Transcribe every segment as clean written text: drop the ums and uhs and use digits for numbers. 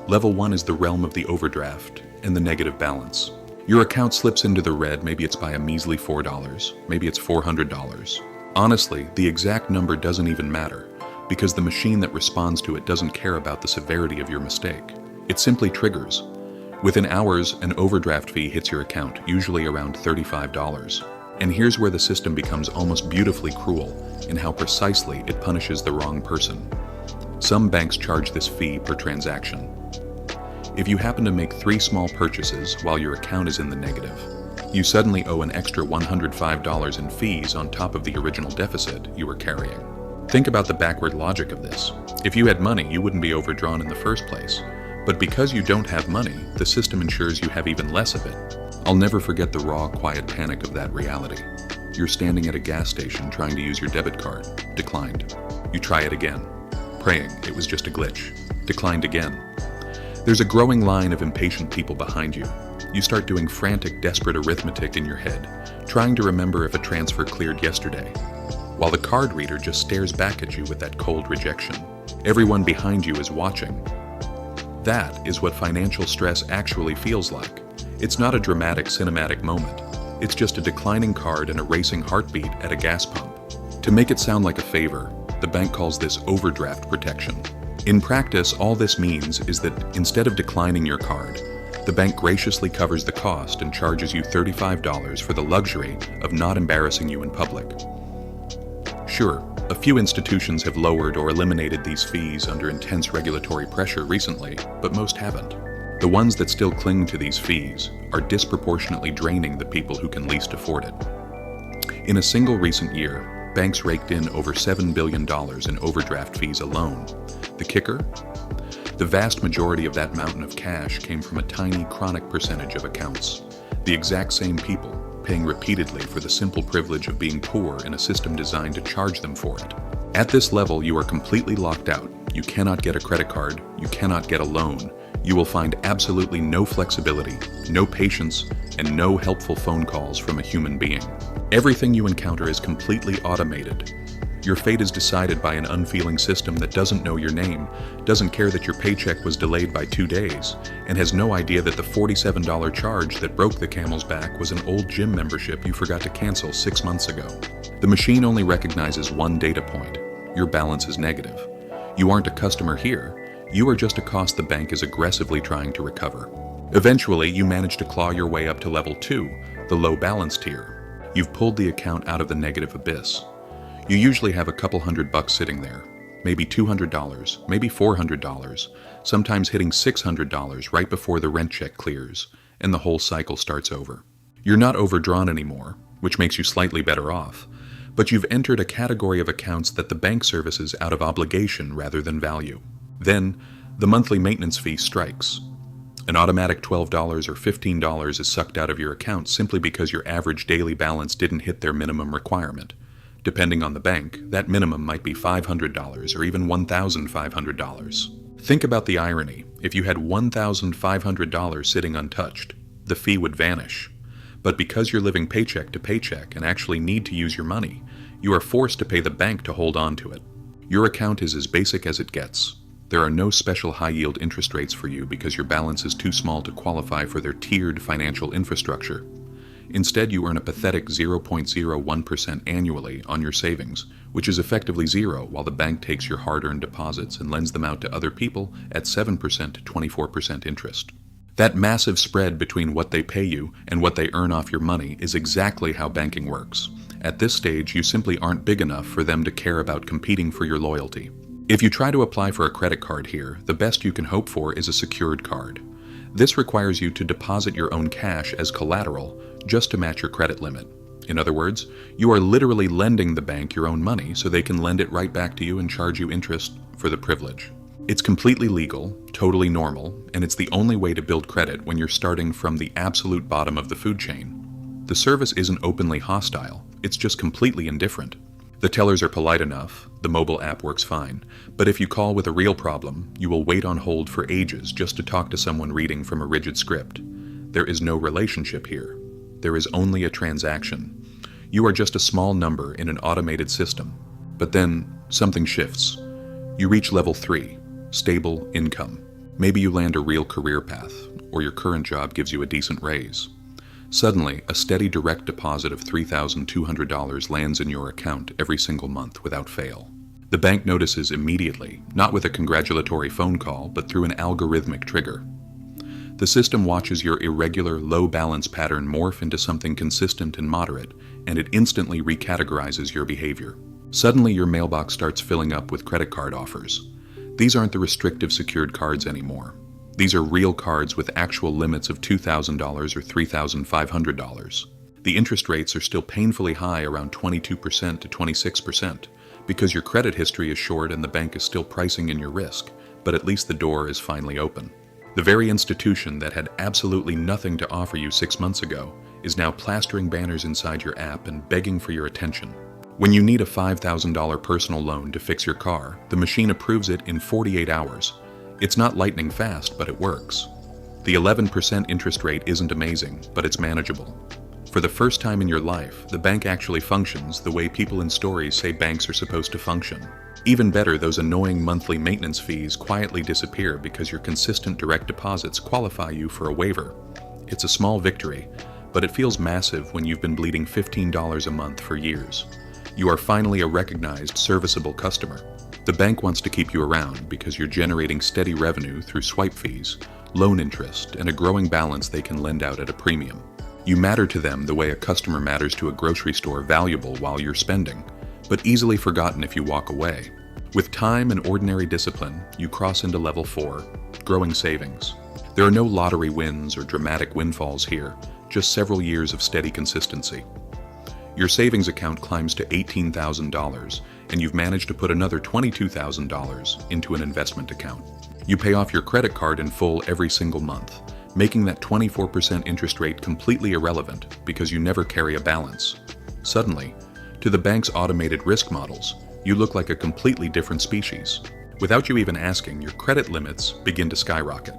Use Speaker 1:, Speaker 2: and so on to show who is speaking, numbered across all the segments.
Speaker 1: Level 1 is the realm of the overdraft and the negative balance. Your account slips into the red, maybe it's by a measly $4, maybe it's $400. Honestly, the exact number doesn't even matter, because the machine that responds to it doesn't care about the severity of your mistake. It simply triggers. Within hours, an overdraft fee hits your account, usually around $35. And here's where the system becomes almost beautifully cruel in how precisely it punishes the wrong person. Some banks charge this fee per transaction. If you happen to make 3 small purchases while your account is in the negative, you suddenly owe an extra $105 in fees on top of the original deficit you were carrying. Think about the backward logic of this. If you had money, you wouldn't be overdrawn in the first place. But because you don't have money, the system ensures you have even less of it. I'll never forget the raw, quiet panic of that reality. You're standing at a gas station trying to use your debit card. Declined. You try it again. Praying it was just a glitch. Declined again. There's a growing line of impatient people behind you. You start doing frantic, desperate arithmetic in your head, trying to remember if a transfer cleared yesterday, while the card reader just stares back at you with that cold rejection. Everyone behind you is watching. That is what financial stress actually feels like. It's not a dramatic cinematic moment. It's just a declining card and a racing heartbeat at a gas pump. To make it sound like a favor, the bank calls this overdraft protection. In practice, all this means is that instead of declining your card, the bank graciously covers the cost and charges you $35 for the luxury of not embarrassing you in public. Sure, a few institutions have lowered or eliminated these fees under intense regulatory pressure recently, but most haven't. The ones that still cling to these fees are disproportionately draining the people who can least afford it. In a single recent year, banks raked in over $7 billion in overdraft fees alone. The kicker? The vast majority of that mountain of cash came from a tiny, chronic percentage of accounts. The exact same people, paying repeatedly for the simple privilege of being poor in a system designed to charge them for it. At this level, you are completely locked out. You cannot get a credit card. You cannot get a loan. You will find absolutely no flexibility, no patience, and no helpful phone calls from a human being. Everything you encounter is completely automated. Your fate is decided by an unfeeling system that doesn't know your name, doesn't care that your paycheck was delayed by 2 days, and has no idea that the $47 charge that broke the camel's back was an old gym membership you forgot to cancel 6 months ago. The machine only recognizes one data point. Your balance is negative. You aren't a customer here. You are just a cost the bank is aggressively trying to recover. Eventually, you manage to claw your way up to level 2, the low balance tier. You've pulled the account out of the negative abyss. You usually have a couple $100 sitting there, maybe $200, maybe $400, sometimes hitting $600 right before the rent check clears, and the whole cycle starts over. You're not overdrawn anymore, which makes you slightly better off, but you've entered a category of accounts that the bank services out of obligation rather than value. Then, the monthly maintenance fee strikes. An automatic $12 or $15 is sucked out of your account simply because your average daily balance didn't hit their minimum requirement. Depending on the bank, that minimum might be $500 or even $1,500. Think about the irony. If you had $1,500 sitting untouched, the fee would vanish. But because you're living paycheck to paycheck and actually need to use your money, you are forced to pay the bank to hold on to it. Your account is as basic as it gets. There are no special high-yield interest rates for you because your balance is too small to qualify for their tiered financial infrastructure. Instead, you earn a pathetic 0.01% annually on your savings, which is effectively zero, while the bank takes your hard-earned deposits and lends them out to other people at 7% to 24% interest. That massive spread between what they pay you and what they earn off your money is exactly how banking works. At this stage, you simply aren't big enough for them to care about competing for your loyalty. If you try to apply for a credit card here, the best you can hope for is a secured card. This requires you to deposit your own cash as collateral just to match your credit limit. In other words, you are literally lending the bank your own money so they can lend it right back to you and charge you interest for the privilege. It's completely legal, totally normal, and it's the only way to build credit when you're starting from the absolute bottom of the food chain. The service isn't openly hostile, it's just completely indifferent. The tellers are polite enough, the mobile app works fine, but if you call with a real problem, you will wait on hold for ages just to talk to someone reading from a rigid script. There is no relationship here. There is only a transaction. You are just a small number in an automated system. But then, something shifts. You reach level 3, stable income. Maybe you land a real career path, or your current job gives you a decent raise. Suddenly, a steady direct deposit of $3,200 lands in your account every single month without fail. The bank notices immediately, not with a congratulatory phone call, but through an algorithmic trigger. The system watches your irregular, low balance pattern morph into something consistent and moderate, and it instantly recategorizes your behavior. Suddenly, your mailbox starts filling up with credit card offers. These aren't the restrictive secured cards anymore. These are real cards with actual limits of $2,000 or $3,500. The interest rates are still painfully high, around 22% to 26%, because your credit history is short and the bank is still pricing in your risk, but at least the door is finally open. The very institution that had absolutely nothing to offer you 6 months ago is now plastering banners inside your app and begging for your attention. When you need a $5,000 personal loan to fix your car, the machine approves it in 48 hours. It's not lightning fast, but it works. The 11% interest rate isn't amazing, but it's manageable. For the first time in your life, the bank actually functions the way people in stories say banks are supposed to function. Even better, those annoying monthly maintenance fees quietly disappear because your consistent direct deposits qualify you for a waiver. It's a small victory, but it feels massive when you've been bleeding $15 a month for years. You are finally a recognized, serviceable customer. The bank wants to keep you around because you're generating steady revenue through swipe fees, loan interest, and a growing balance they can lend out at a premium. You matter to them the way a customer matters to a grocery store, valuable while you're spending, but easily forgotten if you walk away. With time and ordinary discipline, you cross into level 4, growing savings. There are no lottery wins or dramatic windfalls here, just several years of steady consistency. Your savings account climbs to $18,000, and you've managed to put another $22,000 into an investment account. You pay off your credit card in full every single month, making that 24% interest rate completely irrelevant because you never carry a balance. Suddenly, to the bank's automated risk models, you look like a completely different species. Without you even asking, your credit limits begin to skyrocket.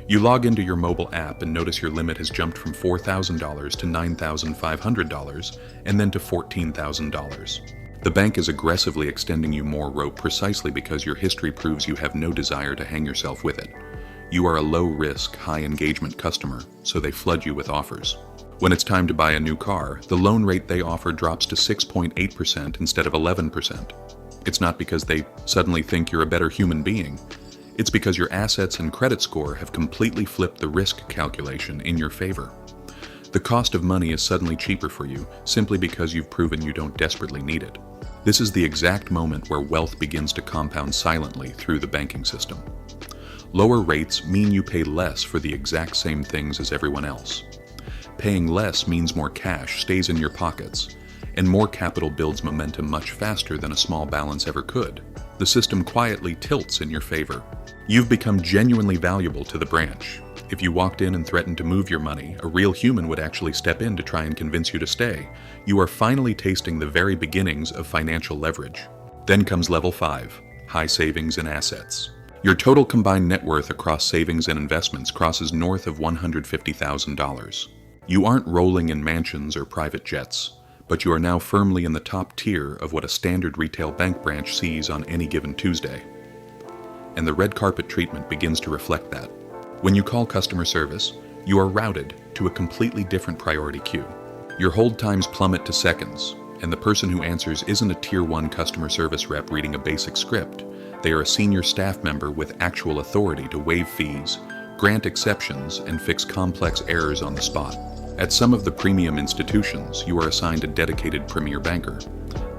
Speaker 1: You log into your mobile app and notice your limit has jumped from $4,000 to $9,500 and then to $14,000. The bank is aggressively extending you more rope precisely because your history proves you have no desire to hang yourself with it. You are a low-risk, high-engagement customer, so they flood you with offers. When it's time to buy a new car, the loan rate they offer drops to 6.8% instead of 11%. It's not because they suddenly think you're a better human being. It's because your assets and credit score have completely flipped the risk calculation in your favor. The cost of money is suddenly cheaper for you simply because you've proven you don't desperately need it. This is the exact moment where wealth begins to compound silently through the banking system. Lower rates mean you pay less for the exact same things as everyone else. Paying less means more cash stays in your pockets, and more capital builds momentum much faster than a small balance ever could. The system quietly tilts in your favor. You've become genuinely valuable to the branch. If you walked in and threatened to move your money, a real human would actually step in to try and convince you to stay. You are finally tasting the very beginnings of financial leverage. Then comes level 5, high savings and assets. Your total combined net worth across savings and investments crosses north of $150,000. You aren't rolling in mansions or private jets, but you are now firmly in the top tier of what a standard retail bank branch sees on any given Tuesday. And the red carpet treatment begins to reflect that. When you call customer service, you are routed to a completely different priority queue. Your hold times plummet to seconds, and the person who answers isn't a Tier 1 customer service rep reading a basic script. They are a senior staff member with actual authority to waive fees, grant exceptions, and fix complex errors on the spot. At some of the premium institutions, you are assigned a dedicated premier banker.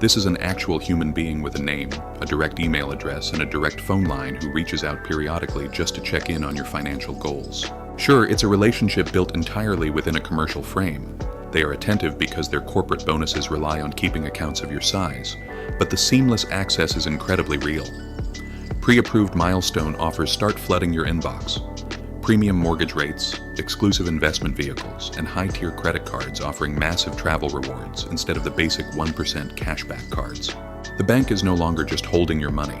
Speaker 1: This is an actual human being with a name, a direct email address, and a direct phone line who reaches out periodically just to check in on your financial goals. Sure, it's a relationship built entirely within a commercial frame. They are attentive because their corporate bonuses rely on keeping accounts of your size, but the seamless access is incredibly real. Pre-approved milestone offers start flooding your inbox. Premium mortgage rates, exclusive investment vehicles, and high-tier credit cards offering massive travel rewards instead of the basic 1% cashback cards. The bank is no longer just holding your money.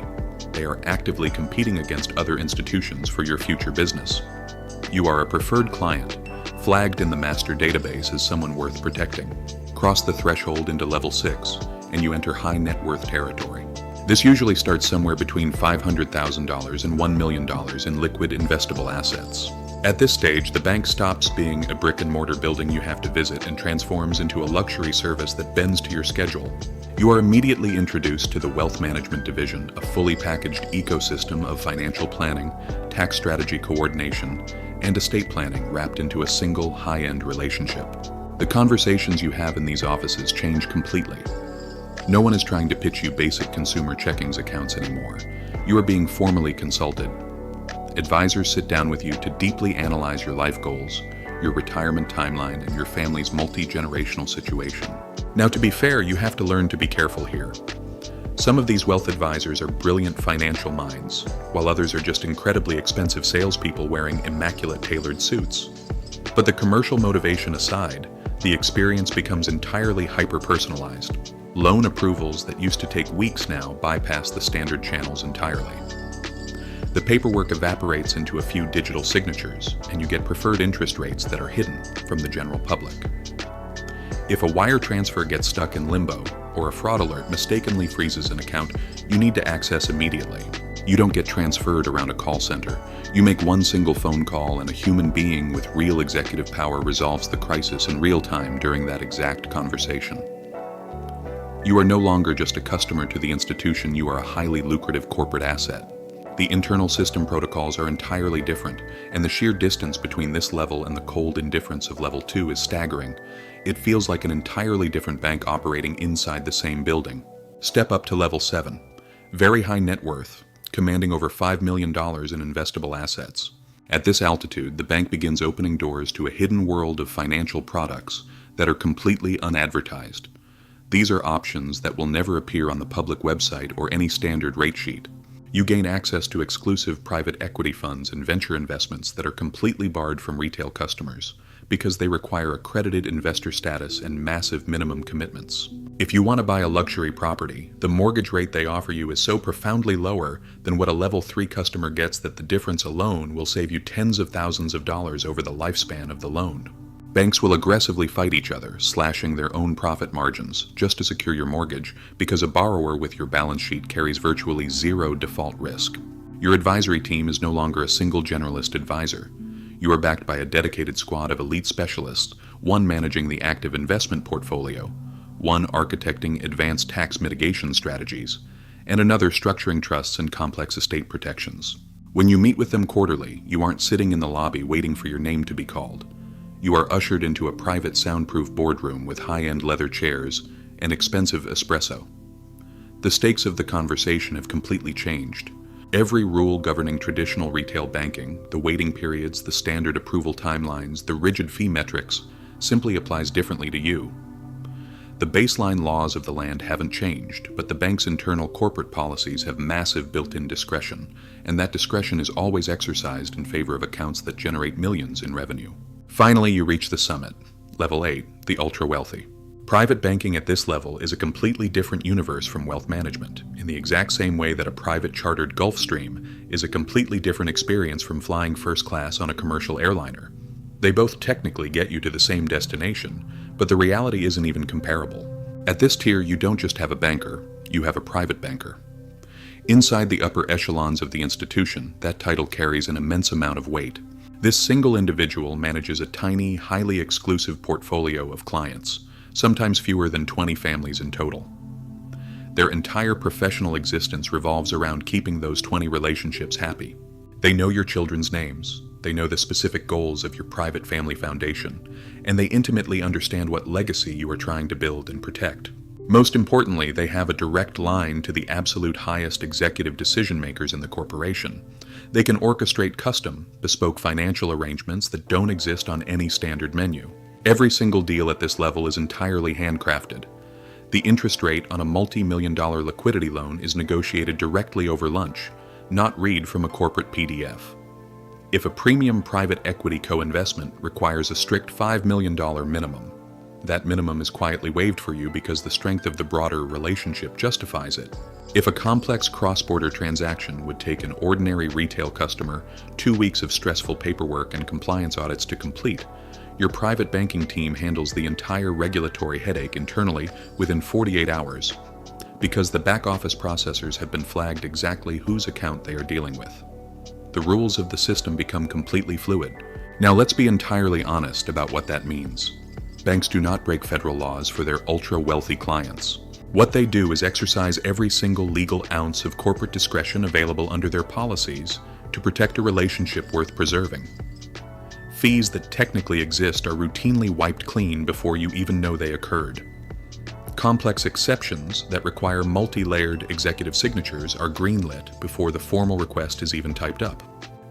Speaker 1: They are actively competing against other institutions for your future business. You are a preferred client, flagged in the master database as someone worth protecting. Cross the threshold into level 6, and you enter high net worth territory. This usually starts somewhere between $500,000 and $1 million in liquid investable assets. At this stage, the bank stops being a brick-and-mortar building you have to visit and transforms into a luxury service that bends to your schedule. You are immediately introduced to the Wealth Management Division, a fully packaged ecosystem of financial planning, tax strategy coordination, and estate planning wrapped into a single high-end relationship. The conversations you have in these offices change completely. No one is trying to pitch you basic consumer checkings accounts anymore. You are being formally consulted. Advisors sit down with you to deeply analyze your life goals, your retirement timeline, and your family's multi-generational situation. Now, to be fair, you have to learn to be careful here. Some of these wealth advisors are brilliant financial minds, while others are just incredibly expensive salespeople wearing immaculate tailored suits. But the commercial motivation aside, the experience becomes entirely hyper-personalized. Loan approvals that used to take weeks now bypass the standard channels entirely. The paperwork evaporates into a few digital signatures, and you get preferred interest rates that are hidden from the general public. If a wire transfer gets stuck in limbo, or a fraud alert mistakenly freezes an account you need to access immediately, you don't get transferred around a call center. You make one single phone call, and a human being with real executive power resolves the crisis in real time during that exact conversation. You are no longer just a customer to the institution, you are a highly lucrative corporate asset. The internal system protocols are entirely different, and the sheer distance between this level and the cold indifference of level 2 is staggering. It feels like an entirely different bank operating inside the same building. Step up to level 7. Very high net worth, commanding over $5 million in investable assets. At this altitude, the bank begins opening doors to a hidden world of financial products that are completely unadvertised. These are options that will never appear on the public website or any standard rate sheet. You gain access to exclusive private equity funds and venture investments that are completely barred from retail customers because they require accredited investor status and massive minimum commitments. If you want to buy a luxury property, the mortgage rate they offer you is so profoundly lower than what a level 3 customer gets that the difference alone will save you tens of thousands of dollars over the lifespan of the loan. Banks will aggressively fight each other, slashing their own profit margins just to secure your mortgage because a borrower with your balance sheet carries virtually zero default risk. Your advisory team is no longer a single generalist advisor. You are backed by a dedicated squad of elite specialists, one managing the active investment portfolio, one architecting advanced tax mitigation strategies, and another structuring trusts and complex estate protections. When you meet with them quarterly, you aren't sitting in the lobby waiting for your name to be called. You are ushered into a private soundproof boardroom with high-end leather chairs and expensive espresso. The stakes of the conversation have completely changed. Every rule governing traditional retail banking, the waiting periods, the standard approval timelines, the rigid fee metrics, simply applies differently to you. The baseline laws of the land haven't changed, but the bank's internal corporate policies have massive built-in discretion, and that discretion is always exercised in favor of accounts that generate millions in revenue. Finally, you reach the summit, level 8, the ultra-wealthy. Private banking at this level is a completely different universe from wealth management, in the exact same way that a private chartered Gulfstream is a completely different experience from flying first class on a commercial airliner. They both technically get you to the same destination, but the reality isn't even comparable. At this tier, you don't just have a banker, you have a private banker. Inside the upper echelons of the institution, that title carries an immense amount of weight. This single individual manages a tiny, highly exclusive portfolio of clients, sometimes fewer than 20 families in total. Their entire professional existence revolves around keeping those 20 relationships happy. They know your children's names, they know the specific goals of your private family foundation, and they intimately understand what legacy you are trying to build and protect. Most importantly, they have a direct line to the absolute highest executive decision makers in the corporation. They can orchestrate custom, bespoke financial arrangements that don't exist on any standard menu. Every single deal at this level is entirely handcrafted. The interest rate on a multi-million-dollar liquidity loan is negotiated directly over lunch, not read from a corporate PDF. If a premium private equity co-investment requires a strict $5 million minimum, that minimum is quietly waived for you because the strength of the broader relationship justifies it. If a complex cross-border transaction would take an ordinary retail customer 2 weeks of stressful paperwork and compliance audits to complete, your private banking team handles the entire regulatory headache internally within 48 hours. Because the back-office processors have been flagged exactly whose account they are dealing with. The rules of the system become completely fluid. Now let's be entirely honest about what that means. Banks do not break federal laws for their ultra-wealthy clients. What they do is exercise every single legal ounce of corporate discretion available under their policies to protect a relationship worth preserving. Fees that technically exist are routinely wiped clean before you even know they occurred. Complex exceptions that require multi-layered executive signatures are greenlit before the formal request is even typed up.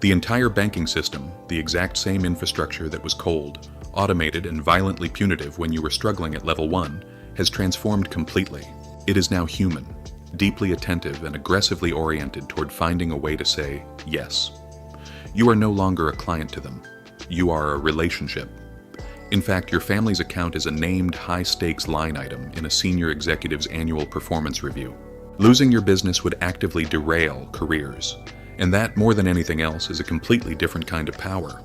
Speaker 1: The entire banking system, the exact same infrastructure that was cold, automated, and violently punitive when you were struggling at level 1, has transformed completely. It is now human, deeply attentive, and aggressively oriented toward finding a way to say yes. You are no longer a client to them. You are a relationship. In fact, your family's account is a named high-stakes line item in a senior executive's annual performance review. Losing your business would actively derail careers, and that, more than anything else, is a completely different kind of power.